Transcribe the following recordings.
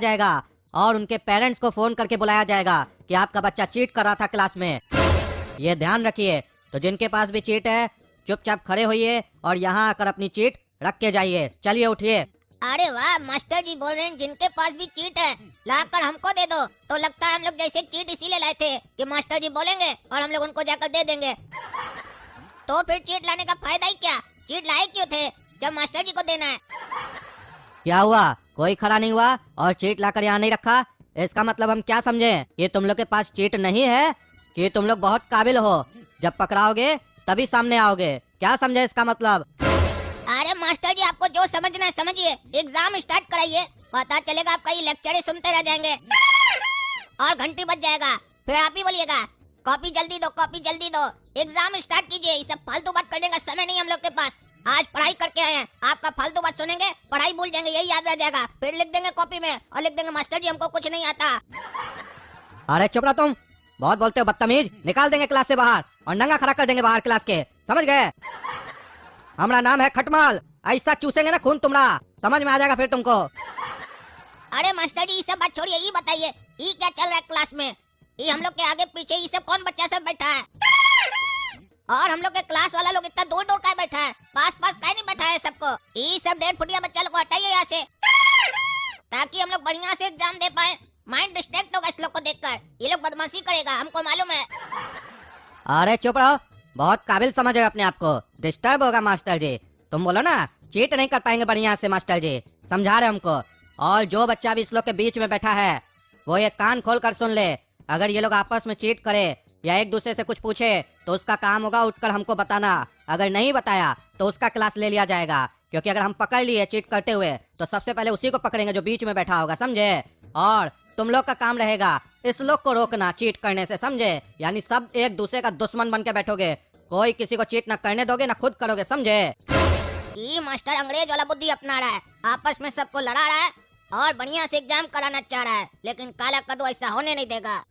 जाएगा और उनके पेरेंट्स को फोन करके बुलाया जाएगा कि आपका बच्चा चीट कर रहा था क्लास में। ये ध्यान रखिए। तो जिनके पास भी चीट है चुपचाप खड़े होइए और यहाँ आकर अपनी चीट रख के जाइए। चलिए उठिए। अरे वाह, मास्टर जी बोल रहे हैं जिनके पास भी चीट है लाकर हमको दे दो। तो लगता है हम लोग जैसे चीट इसीलिए लाए थे कि मास्टर जी बोलेंगे और हम लोग उनको जाकर दे देंगे। तो फिर चीट लाने का फायदा ही क्या? चीट लाए क्यों थे जब मास्टर जी को देना है? क्या हुआ, कोई खड़ा नहीं हुआ और चीट लाकर यहाँ नहीं रखा? इसका मतलब हम क्या समझे कि तुम लोग के पास चीट नहीं है कि तुम लोग बहुत काबिल हो, जब पकड़ाओगे तभी सामने आओगे? क्या समझे इसका मतलब? अरे मास्टर जी, आपको जो समझना है समझिए, एग्जाम स्टार्ट कराइए, पता चलेगा आपका ये लेक्चर ही सुनते रह जाएंगे और घंटी बज जाएगा, फिर आप ही बोलिएगा कॉपी जल्दी दो, कॉपी जल्दी दो। एग्जाम स्टार्ट कीजिए, ये सब फालतू बात करने का समय नहीं हम लोग के पास। आज पढ़ाई करके आए हैं, आपका फालतू बात सुनेंगे पढ़ाई भूल जाएंगे, यही याद रह जाएगा। फिर लिख देंगे कॉपी में और लिख देंगे मास्टर जी हमको कुछ नहीं आता। अरे चुप रहो तुम, बहुत बोलते हो बदतमीज। निकाल देंगे क्लास से बाहर और नंगा खड़ा कर देंगे बाहर क्लास के, समझ गए? हमारा नाम है खटमाल, ऐसा चूसेंगे ना खून तुम्हारा, समझ में आ जाएगा फिर तुमको। अरे मास्टर जी, ये सब बात छोड़िए, ये बताइए ये क्या चल रहा है क्लास में? ये हम लोग के आगे पीछे ये सब कौन बच्चा सब बैठा है? और हम लोग के क्लास वाला लोग इतना दूर दूर का बैठा है, पास पास का नहीं बैठा है सबको। ये सब 1.5 फुटिया बच्चा लोग को हटाइए यहाँ से, ताकि हम लोग बढ़िया से एग्जाम दे पाए। माइंड डिस्ट्रैक्ट होगा इस लोग को देखकर, ये लोग बदमाशी करेगा, हमको मालूम है। अरे चुप रहो, बहुत काबिल समझ रहे हो अपने आप को। डिस्टर्ब होगा मास्टर जी, तुम बोलो ना चीट नहीं कर पाएंगे बढ़िया से। मास्टर जी समझा रहे हमको। और जो बच्चा भी इस लोग के बीच में बैठा है वो ये कान खोल कर सुन ले, अगर ये लोग आपस में चीट करे या एक दूसरे से कुछ पूछे तो उसका काम होगा उठकर हमको बताना। अगर नहीं बताया तो उसका क्लास ले लिया जाएगा, क्योंकि अगर हम पकड़ लिए चीट करते हुए तो सबसे पहले उसी को पकड़ेंगे जो बीच में बैठा होगा, समझे? और तुम लोग का काम रहेगा इस लोग को रोकना चीट करने से, समझे? यानी सब एक दूसरे का दुश्मन बन के बैठोगे, कोई किसी को चीट ना करने दोगे ना खुद करोगे, समझे? ये मास्टर अंग्रेज वाला बुद्धि अपना रहा है, आपस में सबको लड़ा रहा है और बढ़िया से एग्जाम कराना चाह रहा है, लेकिन काला कद्दू ऐसा होने नहीं देगा।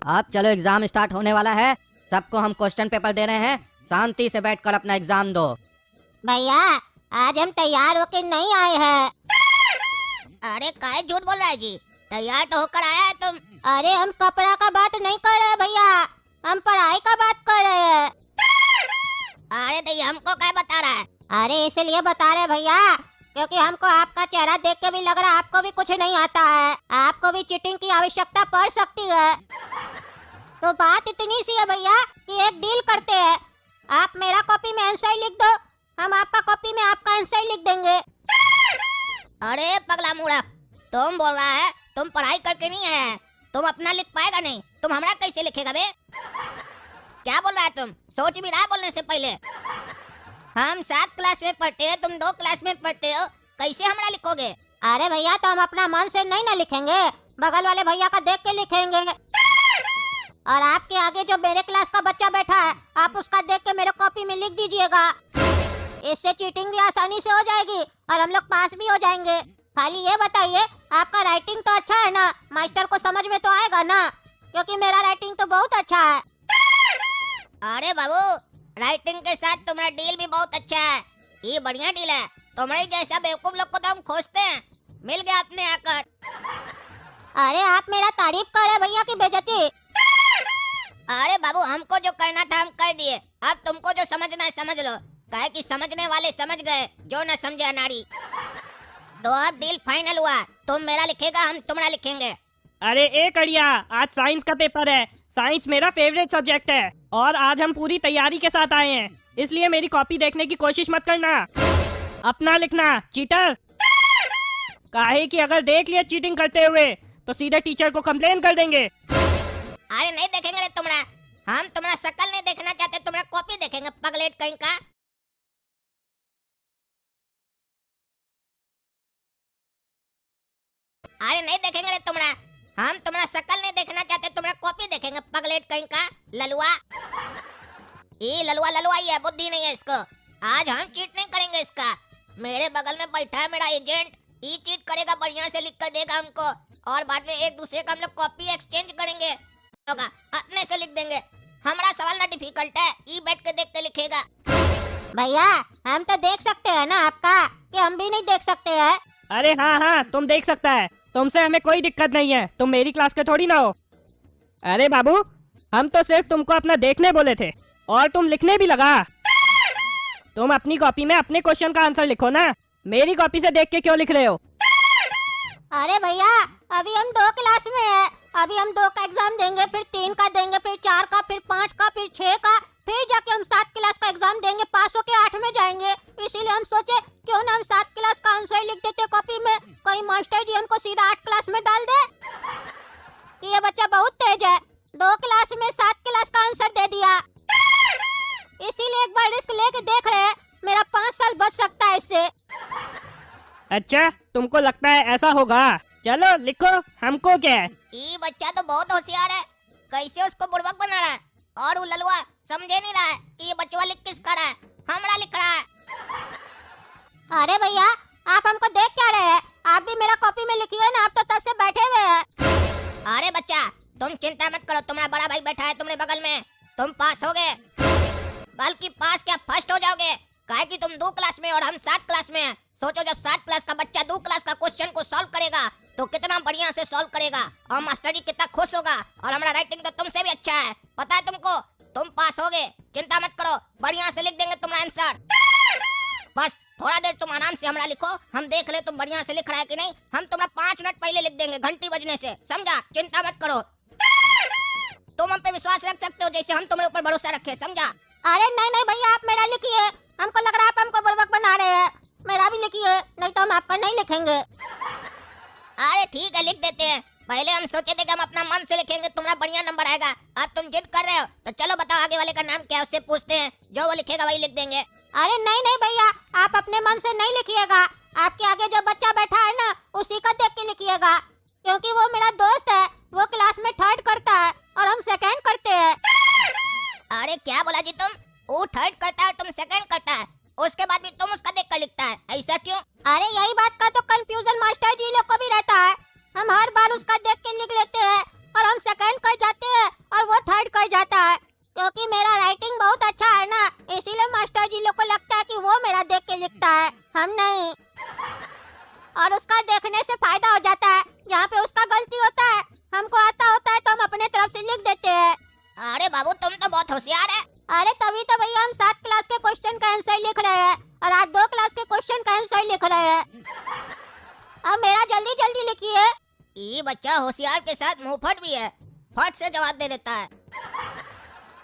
अब चलो एग्जाम स्टार्ट होने वाला है, सबको हम क्वेश्चन पेपर दे रहे हैं, शांति से बैठकर अपना एग्जाम दो। भैया आज हम तैयार होके नहीं आए हैं। अरे काहे झूठ बोल रहा है जी, तैयार तो होकर आया है तुम। अरे हम कपड़ा का बात नहीं कर रहे भैया, हम पढ़ाई का बात कर रहे हैं। अरे भैया हमको क्या बता रहा है? अरे इसलिए बता रहे भैया क्योंकि हमको आपका चेहरा देख के भी लग रहा है आपको भी कुछ नहीं आता है, आपको भी चीटिंग की आवश्यकता पड़ सकती है। तो बात इतनी सी है भैया कि एक डील करते हैं, आप मेरा कॉपी में आंसर लिख दो, हम आपका कॉपी में आपका आंसर लिख देंगे। अरे पगला मूर्ख, तुम बोल रहा है तुम पढ़ाई करके नहीं आया है, तुम अपना लिख पाएगा नहीं, तुम हमारा कैसे लिखेगा बे? क्या बोल रहा है तुम? सोच भी रहा बोलने से पहले। हम 7 क्लास में पढ़ते हैं, तुम 2 क्लास में पढ़ते हो, कैसे हमारा लिखोगे? अरे भैया तो हम अपना मन से नहीं ना लिखेंगे, बगल वाले भैया का देख के लिखेंगे। और आपके आगे जो मेरे क्लास का बच्चा बैठा है आप उसका देख के मेरे कॉपी में लिख दीजिएगा, इससे चीटिंग भी आसानी से हो जाएगी और हम लोग पास भी हो जाएंगे। खाली ये बताइए आपका राइटिंग तो अच्छा है ना, मास्टर को समझ में तो आएगा ना? क्योंकि मेरा राइटिंग तो बहुत अच्छा है। अरे बाबू, राइटिंग के साथ तुम्हारा डील भी बहुत अच्छा है, ये बढ़िया डील है। तुम्हारे जैसा बेवकूफ लोग को तो हम खोजते हैं, मिल गया आपने आकर। अरे आप मेरा तारीफ कर रहे भैया की बेइज्जती? अरे बाबू हमको जो करना था हम कर दिए, अब तुमको जो समझना है समझ लो, काहे कि समझने वाले समझ गए, जो न समझे अनाड़ी। तो अब डील फाइनल हुआ, तुम मेरा लिखेगा हम तुम्हारा लिखेंगे। अरे एक अड़िया, आज साइंस का पेपर है, साइंस मेरा फेवरेट सब्जेक्ट है और आज हम पूरी तैयारी के साथ आए हैं, इसलिए मेरी कॉपी देखने की कोशिश मत करना, अपना लिखना चीटर। काहे कि अगर देख लिया चीटिंग करते हुए तो सीधे टीचर को कंप्लेन कर देंगे। अरे नहीं देखेंगे रे तुम्हारा, हम तुम्हारा शकल नहीं देखना चाहते, तुम्हारा कॉपी देखेंगे पगलेट कहीं का। अरे नहीं देखेंगे रे तुम्हारा, हम तुम्हारा शकल नहीं देखना चाहते, तुम्हारा कॉपी देखेंगे पगलेट कहीं का ललुआ। ये ललुआ ललुआ ही है, बुद्धि नहीं है इसको। आज हम चीट नहीं करेंगे इसका, मेरे बगल में बैठा है मेरा एजेंट, ये चीट करेगा, बढ़िया से लिख कर देगा हमको और बाद में एक दूसरे का हम लोग कॉपी एक्सचेंज करेंगे, होगा अपने से लिख देंगे। हमारा सवाल ना डिफिकल्ट है, ये बैठ के देख के लिखेगा। भैया हम तो देख सकते हैं ना आपका, कि हम भी नहीं देख सकते हैं? अरे हाँ हाँ, तुम देख सकता है, तुमसे हमें कोई दिक्कत नहीं है, तुम मेरी क्लास के थोड़ी ना हो। अरे बाबू, हम तो सिर्फ तुमको अपना देखने बोले थे और तुम लिखने भी लगा। तुम अपनी कॉपी में अपने क्वेश्चन का आंसर लिखो ना, मेरी कॉपी से देख के क्यों लिख रहे हो? अरे भैया, अभी हम 2 क्लास में है। अभी हम 2 का एग्जाम देंगे, फिर 3 का देंगे, फिर 4 का, फिर 5 का, फिर 6 का, फिर जाके हम 7 क्लास का एग्जाम देंगे, पास होके 8 में जाएंगे। इसीलिए हम सोचे क्यों ना हम 7 क्लास का आंसर लिख देते कॉपी में, कहीं मास्टर जी हमको सीधा 8 क्लास में डाल दे। ये बच्चा बहुत तेज है, 2 क्लास में 7 क्लास का आंसर दे दिया। इसीलिए एक बार रिस्क लेके देख रहे हैं, मेरा 5 साल बच सकता है इससे। अच्छा, तुमको लगता है ऐसा होगा? चलो लिखो, हमको क्या है। ये बच्चा तो बहुत होशियार है, कैसे उसको बुड़बक बना रहा है। और वो ललुआ समझे नहीं रहा है कि ये बच्चा लिख किसका रहा है, हमरा लिख रहा है। अरे भैया, आप हमको देख क्या रहे हैं? आप भी मेरा कॉपी में लिखिए ना, आप तो तब से बैठे हुए हैं। अरे बच्चा, तुम चिंता मत करो, तुम्हारा बड़ा भाई बैठा है तुम्हारे बगल में, तुम पास होगे। बल्कि पास क्या, फर्स्ट हो जाओगे, काहे कि तुम 2 क्लास में और हम 7 क्लास में हैं। सोचो, जब 7 क्लास का बच्चा 2 क्लास का क्वेश्चन को सॉल्व करेगा तो कितना बढ़िया से सॉल्व करेगा, और मास्टर जी कितना खुश होगा। और हमारा राइटिंग तो तुमसे भी अच्छा है, पता है तुमको। तुम पास होगे, चिंता मत करो, बढ़िया से लिख देंगे तुम्हारा आंसर। बस थोड़ा देर तुम आराम से हमारा लिखो, हम देख ले तुम बढ़िया से लिख रहा है कि नहीं। हम तुम्हारा 5 मिनट पहले लिख देंगे घंटी बजने से, समझा? चिंता मत करो, तुम हम पे विश्वास रख सकते हो जैसे हम तुम्हारे ऊपर भरोसा रखे, समझा? अरे नहीं नहीं भैया, आप मेरा लिखिए, हमको लग रहा है आप हमको बुड़बक बना रहे हैं। मेरा भी लिखिए, नहीं तो हम आपका नहीं लिखेंगे। अरे ठीक है, लिख देते हैं। पहले हम सोचे थे कि हम अपना मन से लिखेंगे, तुम्हारा बढ़िया नंबर आएगा। अब तुम जिद कर रहे हो तो चलो बताओ आगे वाले का नाम क्या है, उससे पूछते हैं, जो वो लिखेगा वही लिख देंगे। अरे नहीं नहीं भैया, आप अपने मन से नहीं लिखिएगा, आपके आगे जो बच्चा बैठा है ना, उसी का देख के लिखिएगा, क्योंकि वो मेरा दोस्त है, वो क्लास में 3rd करता है और हम 2nd करते हैं। अरे क्या बोला जी तुम? वो 3rd करता है और तुम 2nd करता है, उसके बाद भी तुम उसका देखकर लिखता है, ऐसा क्यों? अरे यही बात का तो कंफ्यूजन मास्टर जी लोग को भी रहता है। हम हर बार उसका देख के लिख लेते हैं और हम 2nd कर जाते हैं और वो 3rd कर जाता है। क्योंकि मेरा राइटिंग बहुत अच्छा है ना, इसीलिए मास्टर जी लोग को लगता है कि वो मेरा देख के लिखता है, हम नहीं। और उसका देखने से फायदा हो जाता है, जहाँ पे उसका गलती होता है हमको आता होता है तो हम अपने तरफ से लिख देते हैं। अरे बाबू, तुम तो बहुत होशियार है। अरे तभी तो भैया हम 7 क्लास के क्वेश्चन का आंसर लिख रहे हैं और आज 2 क्लास के क्वेश्चन का आंसर लिख रहे हैं। अब मेरा जल्दी जल्दी लिखिए। ये बच्चा होशियार के साथ मुंहफट भी है, फट से जवाब दे देता है।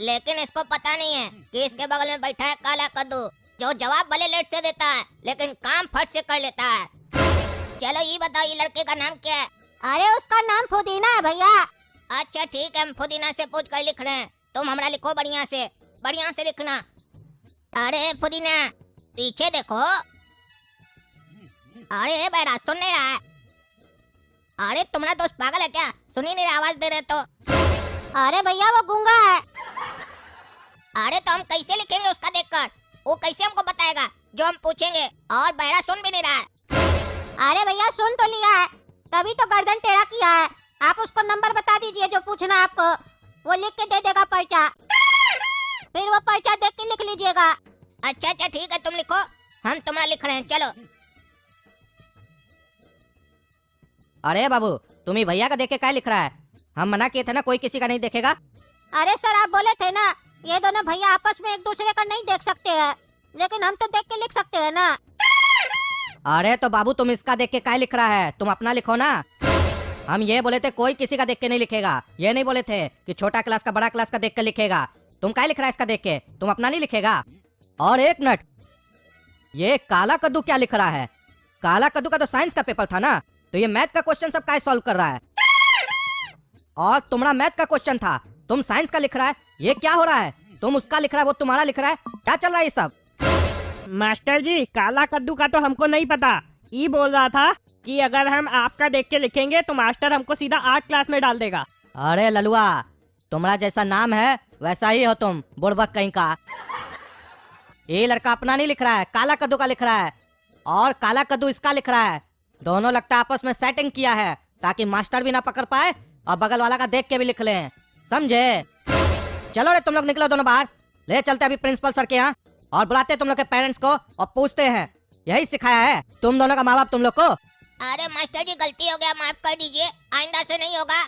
लेकिन इसको पता नहीं है कि इसके बगल में बैठा है काला कद्दू, जो जवाब भले लेट से देता है लेकिन काम फट से कर लेता है। चलो ये बताओ, ये लड़के का नाम क्या है? अरे उसका नाम पुदीना है भैया। अच्छा ठीक है, हम पुदीना से पूछ कर लिख रहे हैं, तुम हमारा लिखो बढ़िया से लिखना। अरे पुदीना, पीछे देखो। अरे बैरा, सुन नहीं रहा है? अरे तुम्हारा दोस्त पागल है क्या, सुन ही नहीं रहा, आवाज दे रहे तो? अरे भैया वो गूंगा है। अरे तो हम कैसे लिखेंगे उसका देखकर, वो कैसे हमको बताएगा जो हम पूछेंगे? और बैरा सुन भी नहीं रहा है। अरे भैया सुन तो लिया है, तभी तो गर्दन टेढ़ा किया है। आप उसको नंबर बता दीजिए जो पूछना है आपको, वो लिख के दे देगा पर्चा, फिर वो पर्चा देख के लिख लीजिएगा। अच्छा ठीक है, तुम लिखो, हम तुम्हारा लिख रहे हैं, चलो। अरे बाबू, तुम ही भैया का देख के क्या लिख रहा है? हम मना किए थे ना, कोई किसी का नहीं देखेगा। अरे सर, आप बोले थे ना ये दोनों भैया आपस में एक दूसरे का नहीं देख सकते हैं, लेकिन हम तो देख के लिख सकते हैं ना। अरे तो बाबू, तुम इसका देख के क्या लिख रहा है? तुम अपना लिखो ना। हम ये बोले थे कोई किसी का देख के नहीं लिखेगा, ये नहीं बोले थे कि छोटा क्लास का बड़ा क्लास का देख के लिखेगा। तुम क्या लिख रहा है इसका देख के? तुम अपना नहीं लिखेगा। और एक मिनट, ये काला कद्दू क्या लिख रहा है? काला कद्दू का तो साइंस का पेपर था ना, तो ये मैथ का क्वेश्चन सब क्या सॉल्व कर रहा है? और तुम्हारा मैथ का क्वेश्चन था, तुम साइंस का लिख रहा है, ये क्या हो रहा है? तुम उसका लिख रहा है, वो तुम्हारा लिख रहा है, क्या चल रहा है ये सब? मास्टर जी, काला कद्दू का तो हमको नहीं पता, ये बोल रहा था कि अगर हम आपका देख के लिखेंगे तो मास्टर हमको सीधा 8 क्लास में डाल देगा। अरे ललुआ, तुम्हारा जैसा नाम है वैसा ही हो तुम, बुड़बक कहीं का। ये लड़का अपना नहीं लिख रहा है, काला कद्दू का लिख रहा है, और काला कद्दू इसका लिख रहा है। दोनों लगता है आपस में सेटिंग किया है ताकि मास्टर भी ना पकड़ पाए और बगल वाला का देख के भी लिख लें, समझे? चलो रे, तुम लोग निकलो दोनों बाहर, ले चलते अभी प्रिंसिपल सर के यहाँ और बुलाते तुम लोग के पेरेंट्स को और पूछते हैं यही सिखाया है तुम दोनों का माँ बाप तुम लोग को? अरे मास्टर जी गलती हो गया, माफ कर दीजिए, आइंदा से नहीं होगा।